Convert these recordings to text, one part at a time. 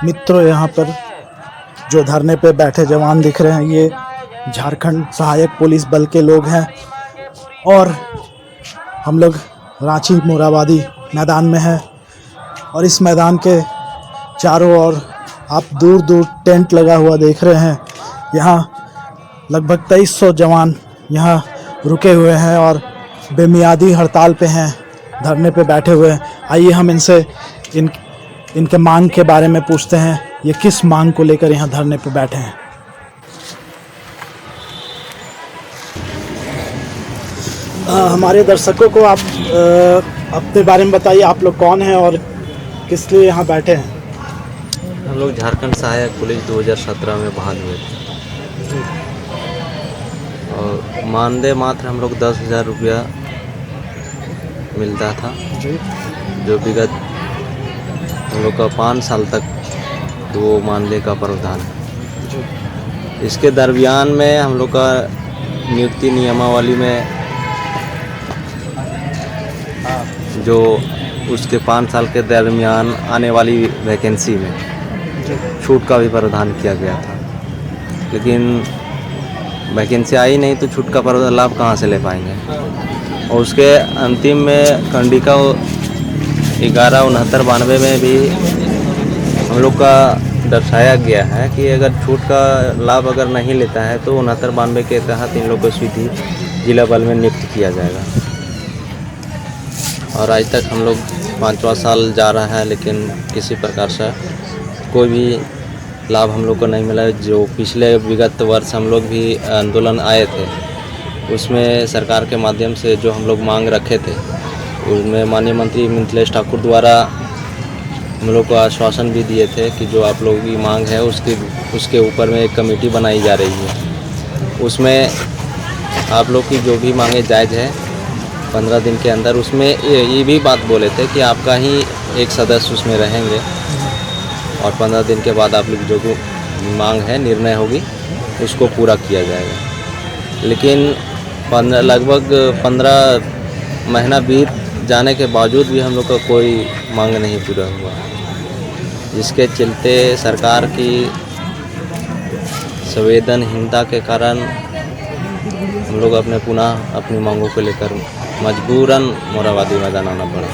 मित्रों, यहाँ पर जो धरने पे बैठे जवान दिख रहे हैं, ये झारखंड सहायक पुलिस बल के लोग हैं। और हम लोग रांची मोराबादी मैदान में हैं और इस मैदान के चारों ओर आप दूर दूर टेंट लगा हुआ देख रहे हैं। यहाँ लगभग 2300 जवान यहाँ रुके हुए हैं और बेमियादी हड़ताल पे हैं, धरने पे बैठे हुए हैं। आइए हम इनसे इनके मांग के बारे में पूछते हैं, ये किस मांग को लेकर यहाँ धरने पे बैठे हैं। हमारे दर्शकों को आप अपने बारे में बताइए, आप लोग कौन हैं और किस लिए यहाँ बैठे हैं। हम लोग झारखंड सहायक पुलिस 2017 में बहाल हुए थे और मानदेय मात्र हम लोग 10,000 रुपया मिलता था, जो विगत हम लोग का 5 साल तक वो मानदेय का प्रावधान है। इसके दरमियान में हम लोग का नियुक्ति नियमावली में जो उसके 5 साल के दरमियान आने वाली वैकेंसी में छूट का भी प्रावधान किया गया था, लेकिन वैकेंसी आई नहीं तो छूट का लाभ कहाँ से ले पाएंगे। और उसके अंतिम में कंडिका 1169-92 में भी हम लोग का दर्शाया गया है कि अगर छूट का लाभ अगर नहीं लेता है तो 69-92 के तहत इन लोग को सीधी जिला बल में नियुक्त किया जाएगा। और आज तक हम लोग 5वां साल जा रहा है, लेकिन किसी प्रकार से कोई भी लाभ हम लोग को नहीं मिला। जो पिछले विगत वर्ष हम लोग भी आंदोलन आए थे, उसमें सरकार के माध्यम से जो हम लोग मांग रखे थे, उसमें माननीय मंत्री मिथिलेश ठाकुर द्वारा हम लोग को आश्वासन भी दिए थे कि जो आप लोगों की मांग है उसके ऊपर में एक कमेटी बनाई जा रही है। उसमें आप लोग की जो भी मांगे जायज़ है 15 दिन के अंदर। उसमें ये भी बात बोले थे कि आपका ही एक सदस्य उसमें रहेंगे और 15 दिन के बाद आप लोग जो मांग है निर्णय होगी उसको पूरा किया जाएगा। लेकिन लगभग 15 महीना बीत जाने के बावजूद भी हम लोग का कोई मांग नहीं पूरा हुआ, जिसके चलते सरकार की संवेदनहीनता के कारण हम लोग अपनी मांगों को लेकर मजबूरन मोराबादी मैदान आना पड़ा।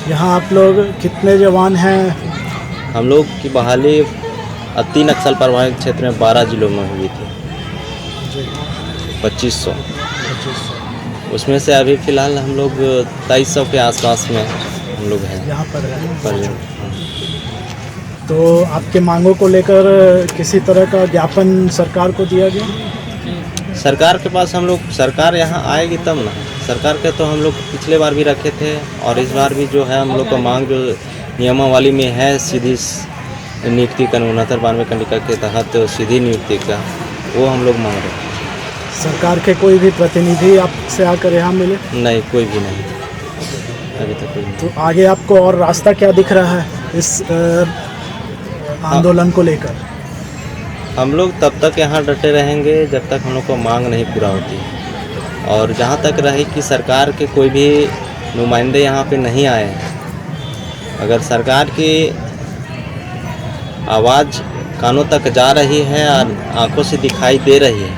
यहाँ आप लोग कितने जवान हैं? हम लोग की बहाली 3 नक्सल प्रभावित क्षेत्र में 12 जिलों में हुई थी, 2500। उसमें से अभी फ़िलहाल हम लोग 2300 के आसपास में हम लोग हैं यहाँ पर। तो आपके मांगों को लेकर किसी तरह का ज्ञापन सरकार को दिया गया? सरकार के पास हम लोग, सरकार यहाँ आएगी तब ना। सरकार के तो हम लोग पिछले बार भी रखे थे और इस बार भी जो है हम लोग का मांग जो नियमावली में है सीधी नियुक्ति का 69-92 कंडिका के तहत सीधी नियुक्ति का, वो हम लोग मांग रहे हैं। सरकार के कोई भी प्रतिनिधि आपसे आकर यहाँ मिले? नहीं, कोई भी नहीं, अभी तक कोई नहीं। तो आगे आपको और रास्ता क्या दिख रहा है इस आंदोलन को लेकर? हम लोग तब तक यहाँ डटे रहेंगे जब तक हम लोग को मांग नहीं पूरा होती। और जहाँ तक रही कि सरकार के कोई भी नुमाइंदे यहाँ पे नहीं आए हैं, अगर सरकार की आवाज़ कानों तक जा रही है और आंखों से दिखाई दे रही है,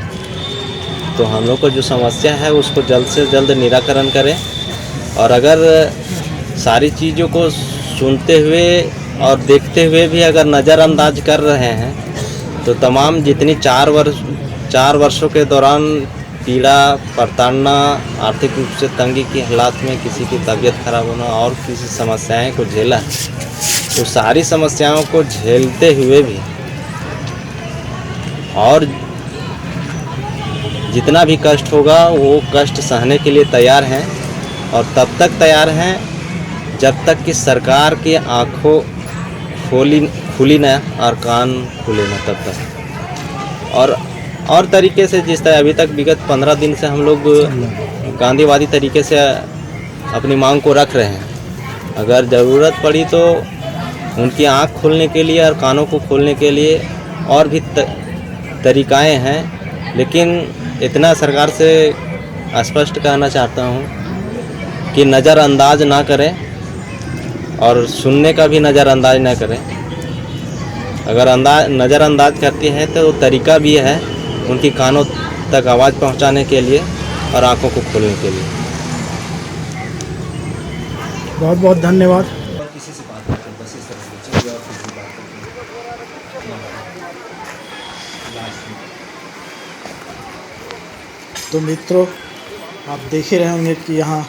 तो हम लोग को जो समस्या है उसको जल्द से जल्द निराकरण करें। और अगर सारी चीज़ों को सुनते हुए और देखते हुए भी अगर नज़रअंदाज कर रहे हैं, तो तमाम जितनी 4 वर्षों के दौरान पीड़ा, प्रताड़ना, आर्थिक रूप से तंगी की हालात में किसी की तबीयत खराब होना और किसी समस्याएं को झेला है, तो सारी समस्याओं को झेलते हुए भी और जितना भी कष्ट होगा वो कष्ट सहने के लिए तैयार हैं। और तब तक तैयार हैं जब तक कि सरकार की आँखों खुली ना और कान खुले ना, तब तक। और तरीके से जिस तरह अभी तक विगत 15 दिन से हम लोग गांधीवादी तरीके से अपनी मांग को रख रहे हैं। अगर ज़रूरत पड़ी तो उनकी आँख खोलने के लिए और कानों को खोलने के लिए और भी तरीक़ाएँ हैं, लेकिन इतना सरकार से स्पष्ट कहना चाहता हूँ कि नज़रअंदाज ना करें और सुनने का भी नज़रअंदाज न करें। अगर नज़रअंदाज करती हैं तो तरीका भी है उनकी कानों तक आवाज़ पहुंचाने के लिए और आंखों को खोलने के लिए। बहुत बहुत धन्यवाद। तो मित्रों, आप देख ही रहे होंगे कि यहाँ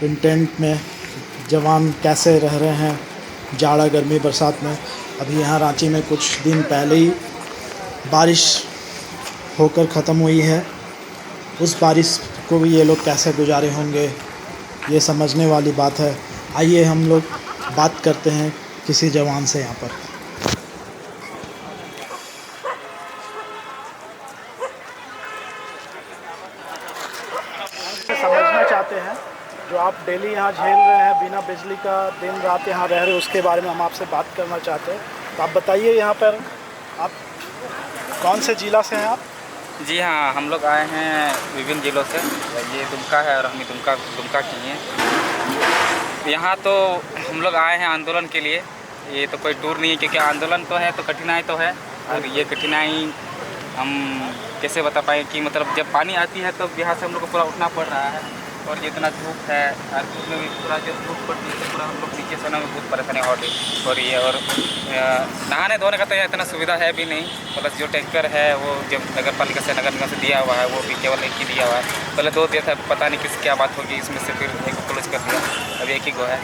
इन टेंट में जवान कैसे रह रहे हैं जाड़ा गर्मी बरसात में। अभी यहाँ रांची में कुछ दिन पहले ही बारिश होकर ख़त्म हुई है। उस बारिश को भी ये लोग कैसे गुजारे होंगे, ये समझने वाली बात है। आइए हम लोग बात करते हैं किसी जवान से यहाँ पर। समझना चाहते हैं जो आप डेली यहाँ झेल रहे हैं बिना बिजली का, दिन रात यहाँ रह रहे हैं, उसके बारे में हम आपसे बात करना चाहते हैं। तो आप बताइए, यहाँ पर आप कौन से ज़िला से हैं आप? जी हाँ, हम लोग आए हैं विभिन्न ज़िलों से। ये दुमका है और हम दुमका की हैं। यहाँ तो हम लोग आए हैं आंदोलन के लिए। ये तो कोई टूर नहीं है, क्योंकि आंदोलन तो है तो कठिनाई तो है। और ये कठिनाई हम कैसे बता पाएँ कि मतलब जब पानी आती है तो यहाँ से हम लोग को पूरा उठना पड़ रहा है। और जितना धूप है और धूप में भी पूरा जब धूप पड़ती है तो पूरा हम लोग नीचे सोने में बहुत परेशानी हो रही है। और नहाने धोने का तो यहाँ इतना सुविधा है भी नहीं। प्लस जो टैंकर है वो जब नगर पालिका से नगर निगम से दिया हुआ है वो भी केवल एक ही दिया हुआ है। पहले 2 दिया था, पता नहीं किस क्या बात होगी, इसमें से फिर एक को क्लोज कर दिया, अभी एक ही गो है।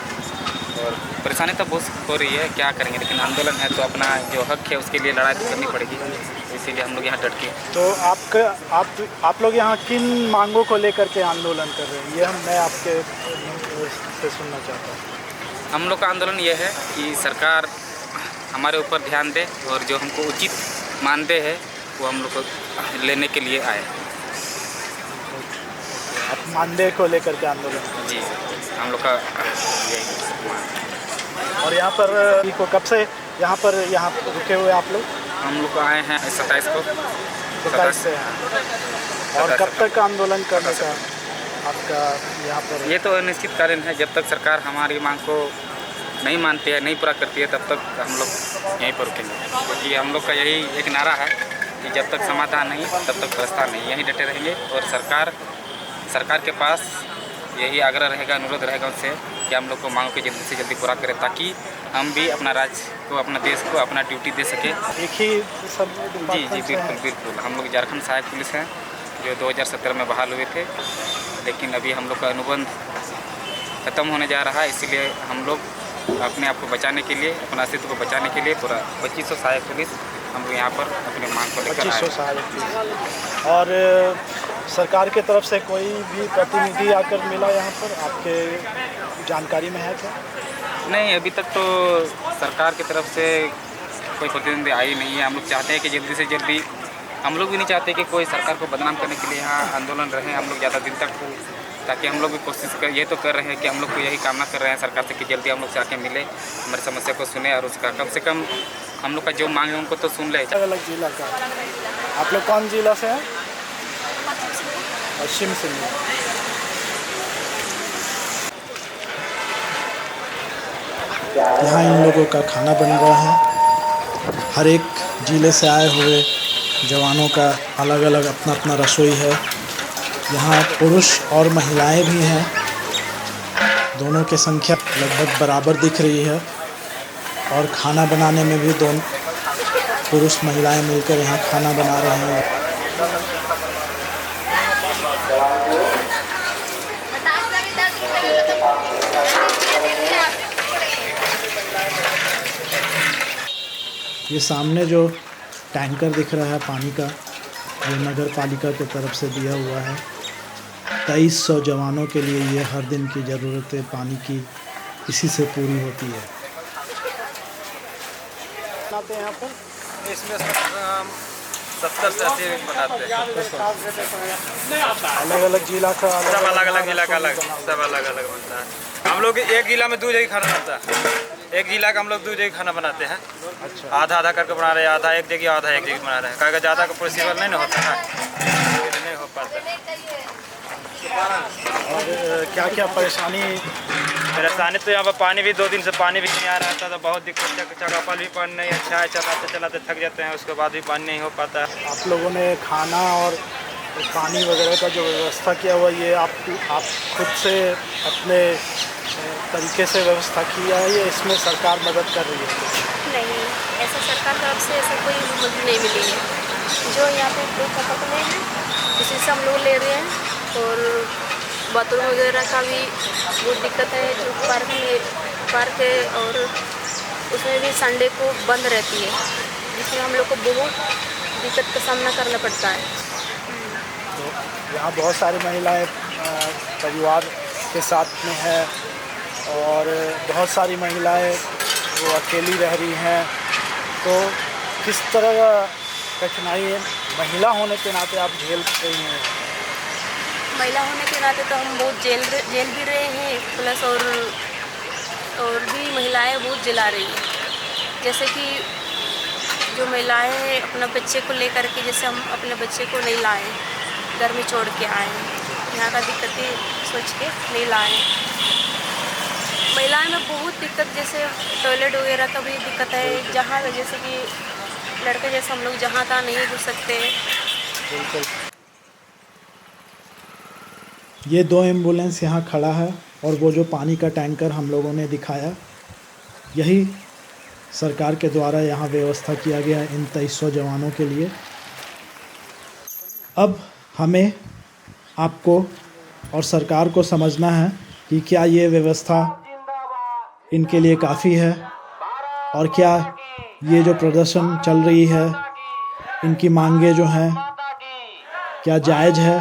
और परेशानी तो बहुत हो रही है, क्या करेंगे। लेकिन आंदोलन है तो अपना जो हक है उसके लिए लड़ाई तो करनी पड़ेगी, इसीलिए हम लोग यहाँ डट के। तो आप लोग यहाँ किन मांगों को लेकर के आंदोलन कर रहे हैं, ये मैं आपके से सुनना चाहता हूँ। हम लोग का आंदोलन ये है कि सरकार हमारे ऊपर ध्यान दे और जो हमको उचित मानदेय है वो हम लोग को लेने के लिए आए। आप मानदेय को लेकर के आंदोलन कर रहे जी, हम लोग का यही। और यहाँ पर को कब से यहाँ पर रुके हुए आप लोग? हम लोग आए हैं 27 को। 27 से हैं। और कब तक आंदोलन करने का आपका यहाँ पर? ये तो अनिश्चितकालीन है, जब तक सरकार हमारी मांग को नहीं मानती है, नहीं पूरा करती है, तब तक हम लोग यहीं पर रुकेंगे। क्योंकि हम लोग का यही एक नारा है कि जब तक समाधान नहीं तब तक व्यवस्था नहीं, यहीं डटे रहेंगे। और सरकार के पास यही आग्रह रहेगा, अनुरोध रहेगा उनसे कि हम लोग को मांगों को जल्दी से जल्दी पूरा करें, ताकि हम भी अपना राज्य को, अपना देश को अपना ड्यूटी दे सकें। एक ही सब? जी बिल्कुल। हम लोग झारखंड सहायक पुलिस हैं जो 2017 में बहाल हुए थे, लेकिन अभी हम लोग का अनुबंध ख़त्म होने जा रहा है। इसीलिए हम लोग अपने आप को बचाने के लिए, अपना अस्तित्व को बचाने के लिए पूरा 2500 सहायक पुलिस हम लोग यहाँ पर अपने मांग को लेकर 2500 सहायक पुलिस। और सरकार के तरफ से कोई भी प्रतिनिधि आकर मिला यहाँ पर, आपके जानकारी में है क्या? नहीं, अभी तक तो सरकार की तरफ से कोई प्रतिनिधि आई नहीं है। हम लोग चाहते हैं कि जल्दी से जल्दी, हम लोग भी नहीं चाहते कि कोई सरकार को बदनाम करने के लिए यहाँ आंदोलन रहे हम लोग ज़्यादा दिन तक, ताकि हम लोग भी कोशिश ये तो कर रहे हैं कि हम लोग को यही कामना कर रहे हैं सरकार से कि जल्दी हम लोग से आके मिले, हमारी समस्या को सुने और उसका कम से कम हम लोग का जो मांग है उनको तो सुन ले। अलग अलग जिला का आप लोग कौन जिला से हैं? पश्चिम सिंह। यहाँ इन लोगों का खाना बन रहा है। हर एक जिले से आए हुए जवानों का अलग अलग अपना अपना रसोई है। यहाँ पुरुष और महिलाएं भी हैं, दोनों की संख्या लगभग बराबर दिख रही है। और खाना बनाने में भी दोनों पुरुष महिलाएं मिलकर यहाँ खाना बना रहे हैं। ये सामने जो टैंकर दिख रहा है पानी का, ये नगर पालिका की तरफ से दिया हुआ है। 2300 जवानों के लिए ये हर दिन की ज़रूरतें पानी की इसी से पूरी होती है। यहाँ पर इसमें 70 से 80 बनाते हैं। अलग अलग जिला का सब अलग जिला का सब अलग अलग बनता है। हम लोग एक जिला में 2 जगह खाना बनता है। एक जिला का हम लोग 2 जगह खाना बनाते हैं। अच्छा। आधा करके बना रहे हैं, आधा एक जगह, आधा एक जगह बना रहे हैं। क्योंकि ज़्यादा का पॉसिबल नहीं ना होता है, नहीं हो पाता। और क्या क्या परेशानी परेशानी तो यहाँ पर पानी भी 2 दिन से पानी भी नहीं आ रहा था, तो बहुत दिक्कत। चापाकल भी पानी नहीं अच्छा है, चलाते चलाते थक जाते हैं, उसके बाद भी पानी नहीं हो पाता है। आप लोगों ने खाना और पानी वगैरह का जो व्यवस्था किया हुआ, ये आप खुद से अपने तरीके से व्यवस्था किया है या इसमें सरकार मदद कर रही है? नहीं, ऐसा सरकार तरफ से ऐसा कोई मदद नहीं मिली है। जो यहाँ पे दो खपत में है उसी से हम लोग ले रहे हैं। और बाथरूम वगैरह का भी बहुत दिक्कत है। जो पार्क है और उसमें भी संडे को बंद रहती है, जिसमें हम लोग को बहुत दिक्कत का सामना करना पड़ता है। तो यहाँ बहुत सारी महिलाएं परिवार के साथ में है और बहुत सारी महिलाएं वो अकेली रह रही हैं, तो किस तरह कठिनाई है महिला होने के नाते आप झेल रही हैं? महिला होने के नाते तो हम बहुत जेल भी रहे हैं, प्लस और भी महिलाएं बहुत जला रही हैं। जैसे कि जो महिलाएं अपना बच्चे को लेकर के, जैसे हम अपने बच्चे को नहीं लाए, घर में छोड़ के आए, यहाँ का दिक्कतें सोच के नहीं लाए। महिलाएं में बहुत दिक्कत, जैसे टॉयलेट वगैरह का भी दिक्कत है। जहाँ जैसे कि लड़के जैसे हम लोग जहाँ तहाँ नहीं घुस सकते। बिल्कुल। ये 2 एम्बुलेंस यहाँ खड़ा है और वो जो पानी का टैंकर हम लोगों ने दिखाया, यही सरकार के द्वारा यहाँ व्यवस्था किया गया इन 2300 जवानों के लिए। अब हमें आपको और सरकार को समझना है कि क्या ये व्यवस्था इनके लिए काफ़ी है और क्या ये जो प्रदर्शन चल रही है, इनकी मांगे जो हैं क्या जायज़ है।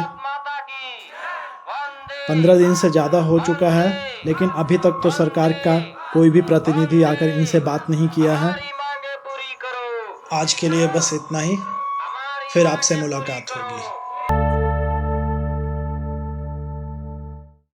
15 दिन से ज़्यादा हो चुका है, लेकिन अभी तक तो सरकार का कोई भी प्रतिनिधि आकर इनसे बात नहीं किया है। आज के लिए बस इतना ही, फिर आपसे मुलाकात होगी।